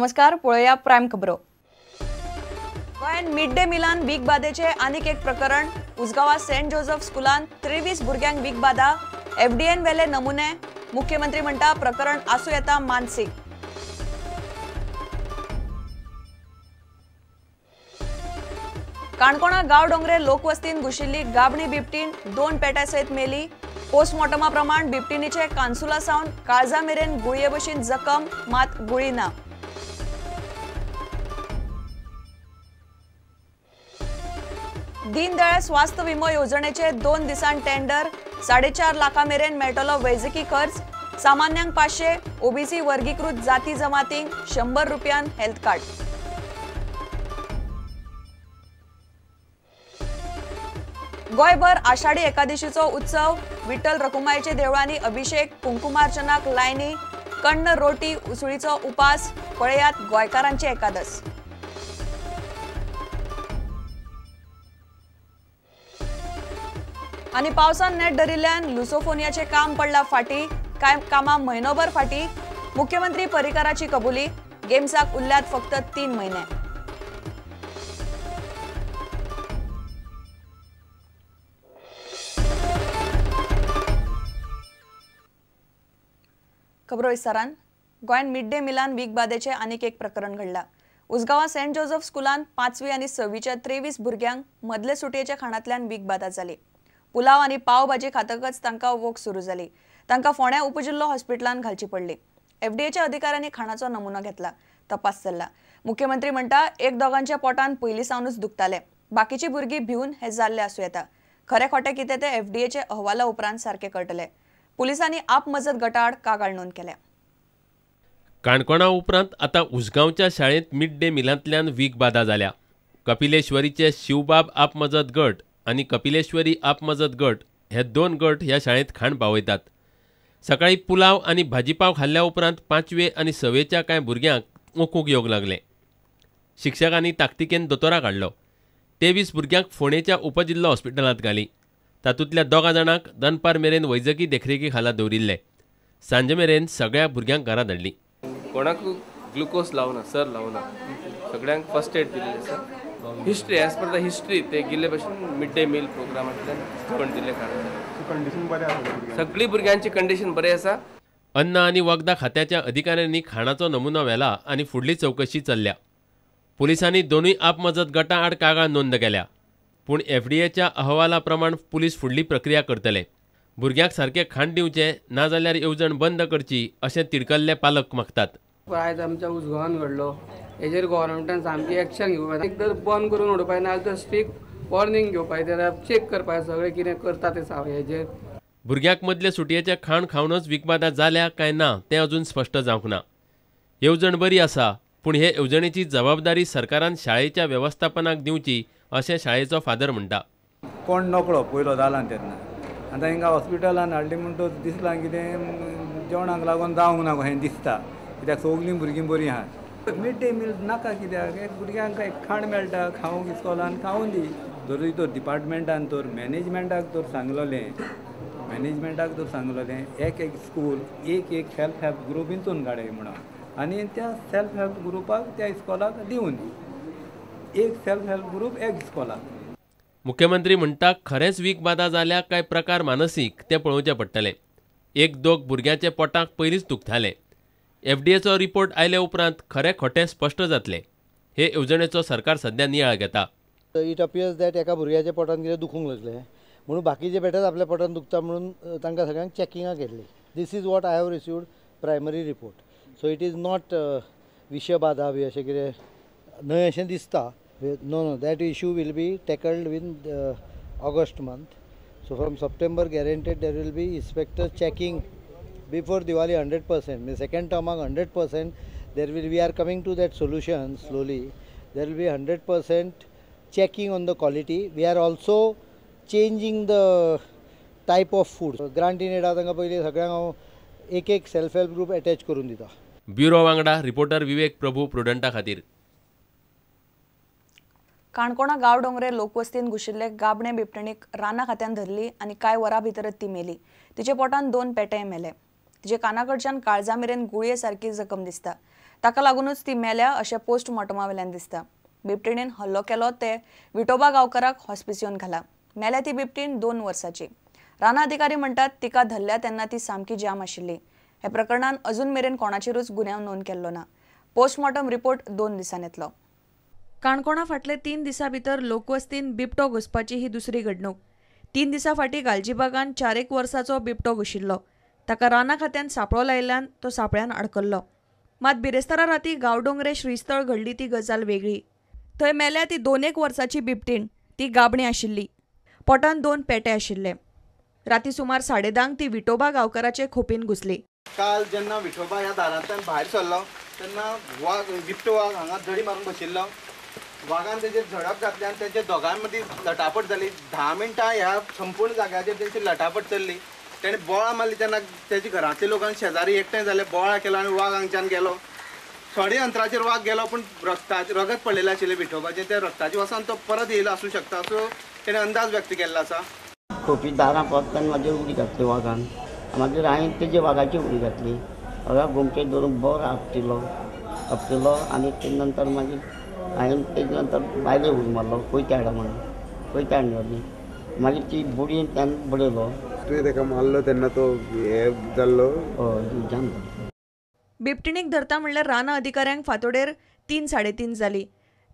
नमस्कार, पळया प्राइम खबरो। गोंयान मिड डे मिलान वीक बादेचे आनीक एक प्रकरण। उसगांवा सेंट जोसेफ स्कूलान 23 भुरग्यांक वीक बादा। एफडीएन वेले नमुने। मुख्यमंत्री म्हणटा प्रकरण आसू येता मानसिक। काणकोणा गांव डोंगरे लोकवस्तीन घुशिल्ली गाबणी बिबटीन 2 पेट्या सयत मेली। पोस्टमॉर्टमा प्रमाण बिबटिनीचे कांसुला सावन काळजा मेरेन गुळये भशेन जखम, मात गुळी ना। दीनदयाळ स्वास्थ्य विमो योजनेचे 2 दिसांत टेंडर। 4.5 लाखां मेरेन मेळटलो वैजकी खर्च। सामान्यांक 500, ओबीसी वर्गीकृत जाती जमातींक 100 रुपयान हेल्थ कार्ड। गोयभर आषाढी एकादशीचो उत्सव। विठ्ठल रखुमाईचे देवळांनी अभिषेक, कुंकुमार्चनाक लायनी। कण्ण रोटी उसळीचो उपास। पळयात गोंयकारांची एकादस। आनी पावसान नेट धरिल्ल्यान लुसोफोनियाचे काम पडला फाटी। कांय कामां म्हयनोभर फाटी। मुख्यमंत्री पर्रीकाराची कबुली। गेम्साक उरल्यात फक्त 3 म्हयने। खबरो विस्तारान। गोंयान मिड डे मिलान वीक बादेचे आनीक एक प्रकरण घडला। उसगांवा सेंट जोसेफ स्कूलान 5वी आनी 6वीच्या 23 भुरग्यांक मदले सुटयेच्या खाणांतल्यान वीक बादा जाली। पुलाव आनी पाव भाजी खातकच तांकां वोख सुरू जाली। तांकां फोंड्या उपजिल्लो हॉस्पिटलांत घालची पडली। एफडीएच्या अधिकाऱ्यांनी खाणाचो नमुनो घेतला। तपास चल्ला। मुख्यमंत्री म्हणटा एक दोगांच्या पोटान पयलीं सावनूच दुखताले। बाकीची भुरगीं भिवन हे जाल्ले आसूं येता। खरे खोटे कितें ते एफडीएचे अहवाला उपरांत सारखे कळटले। पुलिसांनी आपमजत गटाआड कागाळ नोंद केल्या। काणकोणा उपरांत आतां उसगांवच्या शाळेंत मिड डे मिलांतल्यान वीक बादा जाल्या। कपिलेश्वरीचे शिवबाब आपमजत गट आनी कपिलेश्वरी आपमजत गट हे 2 गट ह्या शाळेंत खाण पावयतात। सकाळी पुलाव आनी भाजीपाव खाल्ल्या उपरांत 5वे आनी 6वेच्या कांय भुरग्यांक ओकूंक येवंक लागले। शिक्षकांनी ताकतिकेन दोतोराक हाडलो। 23 भुरग्यांक फोंडेच्या उपजिल्लो हॉस्पिटलांत घाली। तातूंतल्या 2 जाणांक दनपार मेरेन वैजकी देखरेखी खाला दवरिल्ले। सांजे मेरेन सगळ्या भुरग्यांक घरा धाडली। कोणाक ग्लुकोज लावना, सर लावना, सगळ्यांक फर्स्ट एड दिलेले sir. History as per the history ते गेले भशेन मिड डे मील प्रोग्रामांतल्यान शिकवण दिले कारण कंडिशन बरें आसा। सगळी भुरग्यांची कंडिशन बरी आसा। अन्न आनी वखदां खात्याच्या अधिकाऱ्यांनी खाणाचो नमुनो व्हेला आनी फुडली चवकशी चल्ल्या। पुलिसांनी दोनूय आपमजत गटां आड कागाळ नोंद केल्या। पूण एफडीएच्या अहवाला प्रमाण पुलीस फुडली प्रक्रिया करतले। भुरग्यांक सारखे खाण दिवचे ना जाल्यार येवजण बंद करची अशें तिडकल्ले पालक मागतात। आयज आमच्या उसगांवान घडलो, हेजेर गव्हर्नमेंटान सामकी एक्शन घेवपाक जाय। बंद करून उडोवपाक ना जाल्यार स्ट्रिक्ट वॉर्निंग घेवपाक जाय, चेक करपाक सगळें कितें करता तें हेजेर। भुरग्यांक मदले सुटयेचें खाण खावनच वीकबादा जाल्या काय ना तें अजून स्पश्ट जावंक ना। येवजण बरी आसा, पूण हे येवजणेची जबाबदारी सरकारान शाळेच्या वेवस्थापनाक दिवची अशें शाळेचो फादर म्हणटा। कोण नकळो पयलो जाला तेन्ना आतां हिंगा हॉस्पिटलान हाडली म्हणटच दिसलां कितें जेवणाक लागून जावंक ना हें दिसता। कित्याक सगळीं भुरगीं बरीं आहात। मिड डे मील नाका कित्याक एक भुरग्यांक एक खाण मेळटा खावंक इस्कॉलान खावून दी। जरूय तर डिपार्टमेंटान तर मॅनेजमेंटाक तर सांगलोलें एक स्कूल एक सेल्फ हेल्प ग्रूप हितून काडय म्हणून आनी त्या सेल्फ हेल्प ग्रुपाक त्या इस्कॉलाक दिवन एक सेल्फ हेल्प ग्रूप एक इस्कॉलाक। मुख्यमंत्री म्हणटा खरेंच वीक बादा जाल्या काय प्रकार मानसीक तें पळोवचें पडटलें। 1-2 भुरग्यांचे पोटाक पयलींच दुखताले। एफडीएचो रिपोर्ट आयले उपरांत खरे खोटे स्पश्ट जातले। हे येवजणेचो सरकार सध्या नियाळ घेता। इट अपियर्स दॅट एका भुरग्याच्या पोटान कितें दुखूंक लागलें म्हणून बाकीचे बेठाच आपल्या पोटान दुखता म्हणून तांकां सगळ्यांक चॅकिंगाक घेतली। This is what I have received primary report. So it is not विशबाधा बी अशें कितें न्हय अशें दिसता। No, that issue will be tackled in August month. So from September guaranteed there will be inspector checking before Diwali 100%. The second term 100%. We are coming to that solution slowly. There will be 100% checking on the quality. We are also changing the type of food. So grant in एडा तांकां पयलीं सगळ्यांक एक self help group attach करून दिता। Bureau वांगडा reporter विवेक प्रभू प्रुडंटा खातीर। काणकोणा गांव डोंगरे लोकवस्तीन घुशिल्ले गाबणे बिबटणीक राना खात्यान धरली आनी कांय वरां भितरच ती मेली। तिचे पोटान 2 पेटे मेले। तिचे कानाकडच्यान काळजा मेरेन गुळये सारकी जखम दिसता। ताका लागूनच ती मेल्या अशें पोस्टमॉर्टमावेल्यान दिसता। बिबटिणेन हल्लो केलो ते विठोबा गांवकाराक हॉस्पिसियोन घाला। मेल्या ती बिबटीण 2 वर्सांची। राना अधिकारी म्हणटात तिका धरल्या तेन्ना ती सामकी जाम आशिल्ली। हे प्रकरणान अजून मेरेन कोणाचेरूच गुन्यांव नोंद केल्लो ना। पोस्टमॉर्टम रिपोर्ट 2 दिसांनी येतलो। काणकोणा फाटले 3 दिसां भितर लोकवस्तीन बिबटो घुसपाची ही दुसरी घडणूक। 3 दिसां फाटीं गालजीबागान 4 वर्सांचो बिबटो घुशिल्लो। ताका राना खात्यान सांपळो लायिल्ल्यान तो सांपळ्यान अडकल्लो। मात बिरेस्तारा राती गांवडोंगरे श्रीस्थळ घडली ती गजाल वेगळी। थंय मेल्या ती 2 वर्सांची बिबटीण। ती गाबणी आशिल्ली। पोटान 2 पेटे आशिल्ले। राती सुमार 10:30 ती विठोबा गांवकाराचे खोपीन घुसली। काल जेन्ना विठोबा ह्या दारांतल्यान भायर सरलो तेन्ना वाघ बिबटो वाघ हांगा धडी मारून बशिल्लो। वाघान तेजेर झडप घातली आनी तेंच्या दोगां मदीं लटापट जाली। 10 मिनटां ह्या संपूर्ण जाग्याचेर तेंची लटापट चल्ली। तेणें बोळां मारली तेन्ना तेजे घरांतले लोक आनी शेजारी एकठांय जाले। बोळां केलो आनी वाघ हांगच्यान गेलो। थोडे अंतराचेर वाघ गेलो पूण रगत पडलेलें आशिल्लें विठोबाचें। त्या रगताच्या वासान तो परत येयलो आसूं शकता असो तेणें अंदाज व्यक्त केल्लो आसा। खोपी दारां पावतना म्हाजेर उडी घातली वाघान। मागीर हांवें तेजे वाघाची उडी घातली। वाघाक गोमकेर धरून बरो आपटिलो आनी ते नंतर मागीर हांवें तेजे नंतर भायले उडी मारलो कोयत्या हाडा म्हणून। कोयत्या हाडली मागीर ती बुडयेन त्यान बडयलो। तुवें ताका मारलो तेन्ना तो हे जाल्लो? हय जाम जालो। बिबटिणीक धरता म्हणल्यार राना अधिकाऱ्यांक फांतोडेर 3-3:30 जाली।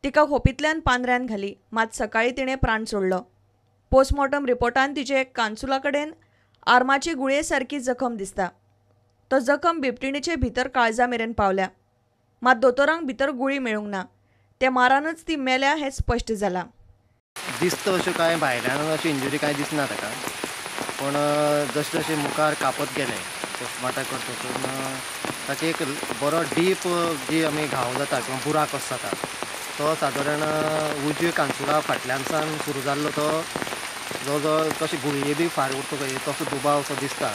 तिका खोपींतल्यान पांद्र्यान घाली। मात सकाळीं तिणें प्राण सोडलो। पोस्टमॉर्टम रिपोर्टान तिचे कांसुला कडेन आर्माची गुळये सारकी जखम दिसता। तो जखम बिबटिणीचे भितर काळजा मेरेन पावल्या। मात दोतोरांक भितर गुळी मेळूंक ना। ते मारानच ती मेल्या हें स्पश्ट जालां। दिसता अश्यो कांय भायल्यान अशी इंजुरी कांय दिसना ताका। पण जशें जशें मुखार कापत गेले पोस्टमॉर्टम करतकच ताचे एक बरो डीप जी आमी घाव जाता किंवा बुराक कसो जाता तो सादारण उजवे कांसुला फाटल्यानसान सुरू जाल्लो तो जवळ जवळ तशी गुळये बी फार उरतकच तसो दुबाव असो दिसता।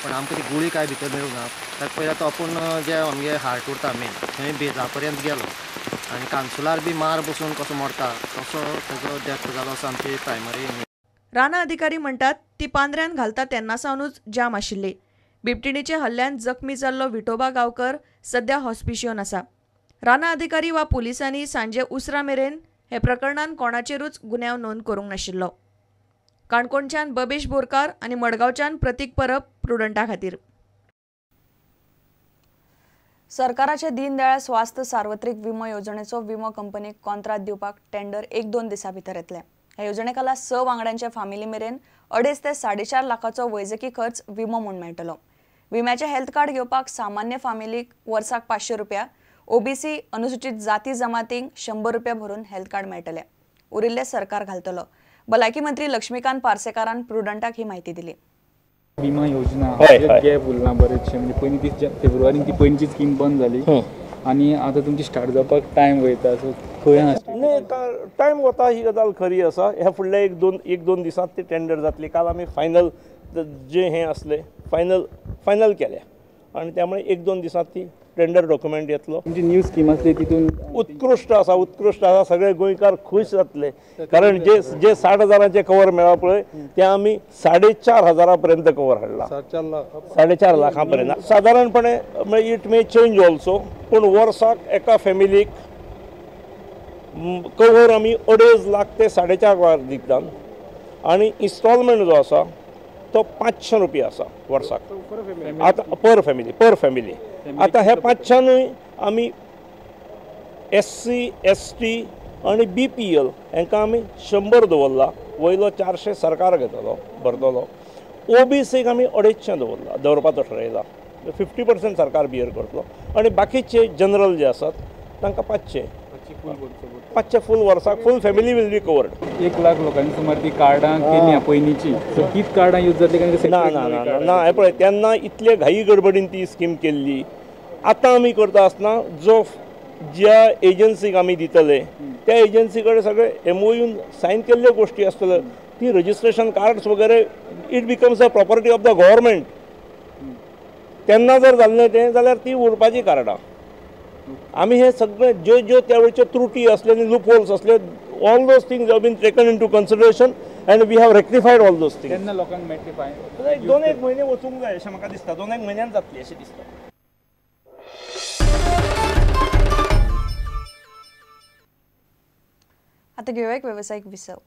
पण आमकां ती गुळी कांय भितर मेळूंक ना। ताका पयलीं तो आपूण जे आमगे हार्ट उरता मेन थंय बेजा पर्यंत गेलो आनी कांसुलार बी मार बसून कसो मरता तसो तेजो डेथ जालो असो आमची प्रायमरी। राना अधिकारी म्हणटात ती पांद्र्यान घालता तेन्ना सावनूच जाम आशिल्ली। बिबटिणीचे हल्ल्यान जखमी जाल्लो विठोबा गांवकर सध्या हॉस्पिसियोन आसा। राना अधिकारी वा पुलिसांनी सांजे उसरा मेरेन हे प्रकरणान कोणाचेरूच गुन्यांव नोंद करूंक नाशिल्लो। काणकोणच्यान बबेश बोरकार आनी मडगांवच्यान प्रतीक परब प्रुडंटा खातीर। सरकाराचे दीनदयाळ स्वास्थ सार्वत्रिक विमो येवजणेचो विमो कंपनीक कॉन्ट्राक्ट दिवपाक टेंडर 1-2 दिसां भितर येतले। ह्या येवजणे खाला 6 वांगड्यांच्या फामिली मेरेन 2.5 ते 4.5 लाखाचो वैजकी खर्च विमो म्हूण मेळटलो। विम्याचे हेल्थ कार्ड घेवपाक सामान्य फामिलीक वर्साक 500 रुपया, ओबीसी अनुसूचित जाती जमातींक 100 रुपया भरून हेल्थ कार्ड मेळटले। उरिल्ले सरकार घालतलो। भलायकी मंत्री लक्ष्मीकांत पार्सेकारान प्रुडंटाक ही माहिती दिली। विमा योजना गॅप उरला बरेचशे म्हणजे पयलीं 30 फेब्रुवारीन ती पयलींची स्कीम बंद जाली आनी आतां तुमची स्टार्ट जावपाक टायम वयता सो खंय टायम वता ही गजाल खरी आसा। ह्या फुडल्या 1-2 दिसांत ती टेंडर जातली। काल आमी फायनल जे हे असले फायनल केल्या आनी त्यामुळे 1-2 दिसांत ती टेंडर डॉक्युमेंट येतलो। तुमची न्यू स्कीम आसली तितून उत्कृष्ट आसा। सगळे गोंयकार खुश जातले कारण जे 60,000चे कवर मेळ्ळा पळय ते आमी 4,500 पर्यंत कवर हाडला। 4.5 लाखां पर्यंत सादारणपणे इट मे चेंज ऑल्सो पूण वर्साक एका फॅमिलीक कवर आमी 2.5 लाख ते 4.5 लाख दितात आनी इन्स्टॉलमेंट जो आसा तो 500 रुपया आसा वर्साक। आतां पर फॅमिली आतां हे 500य आमी SC, ST आनी BPL हांकां आमी 100 दवरला। वयलो 400 सरकार घेतलो भरतलो। OBCक आमी 250 दवरपाचो थारायला। 50% सरकार बियर करतलो आनी बाकीचे जनरल जे आसात तांकां 500 फूल वर्साक full family will be covered. 1 lakh लोकांनी सुमार ती कार्डां केली पयलींची सो तीच कार्डां यूज जातली ना हे पळय तेन्ना इतले घाई गडबडीन ती स्कीम केल्ली। आतां आमी करता आसतना ज्या एजन्सीक आमी दितले त्या एजन्सी कडेन सगळे MOU सायन केल्ल्यो गोश्टी आसतल्यो ती रजिस्ट्रेशन कार्ड्स वगैरे it becomes a property of the government. तेन्ना जर जालें तें जाल्यार ती उरपाची कार्डां। आमी हे सगळे ज्यो त्या वेळच्यो त्रुटी असले आनी लूप होल्स असले all those things have been taken into consideration and we have rectified all those things. तेन्ना लोकांक मेळटली फायन 2-1 म्हयने वचूंक जाय अशें म्हाका दिसता। 2-1 म्हयन्यान जातली अशें दिसता। आता घेऊया एक व्यावसायिक विसव.